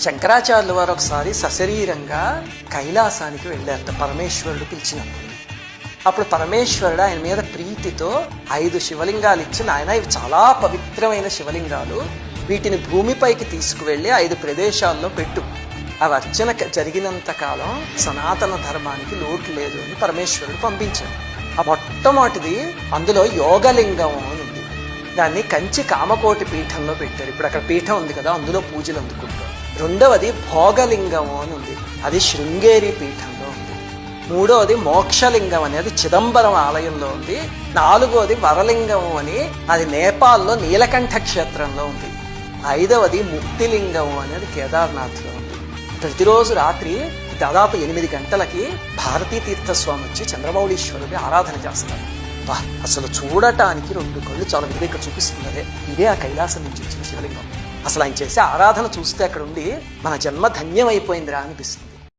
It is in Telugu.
శంకరాచార్యుల వారు ఒకసారి సశరీరంగా కైలాసానికి వెళ్ళారట పరమేశ్వరుడు పిలిచినప్పుడు. అప్పుడు పరమేశ్వరుడు ఆయన మీద ప్రీతితో 5 శివలింగాలు ఇచ్చి, నాయన ఇవి చాలా పవిత్రమైన శివలింగాలు, వీటిని భూమిపైకి తీసుకువెళ్ళి 5 ప్రదేశాల్లో పెట్టు, అవి అర్చన జరిగినంత కాలం సనాతన ధర్మానికి లోటు లేదు అని పరమేశ్వరుడు పంపించాడు. ఆ మొట్టమొదటిది అందులో యోగలింగం అని ఉంది. దాన్ని కంచి కామకోటి పీఠంలో పెట్టారు. ఇప్పుడు అక్కడ పీఠం ఉంది కదా, అందులో పూజలు అందుకుంటాం. రెండవది భోగలింగం అని ఉంది, అది శృంగేరి పీఠంలో ఉంది. మూడవది మోక్షలింగం అనేది చిదంబరం ఆలయంలో ఉంది. 4వది వరలింగం అని, అది నేపాల్లో నీలకంఠ క్షేత్రంలో ఉంది. 5వది ముక్తిలింగం అనేది కేదార్నాథ్లో ఉంది. ప్రతిరోజు రాత్రి దాదాపు 8 గంటలకి భారతీ తీర్థస్వామి వచ్చి చంద్రమౌళీశ్వరుడి ఆరాధన చేస్తారు. అసలు చూడటానికి 2 కళ్ళు చాలా విధంగా ఇక్కడ చూపిస్తున్నదే, ఇదే ఆ కైలాసం నుంచి వచ్చిన శివలింగం. అసలు ఆయన చేసే ఆరాధన చూస్తే అక్కడ ఉండి మన జన్మ ధన్యమైపోయిందిరా అనిపిస్తుంది.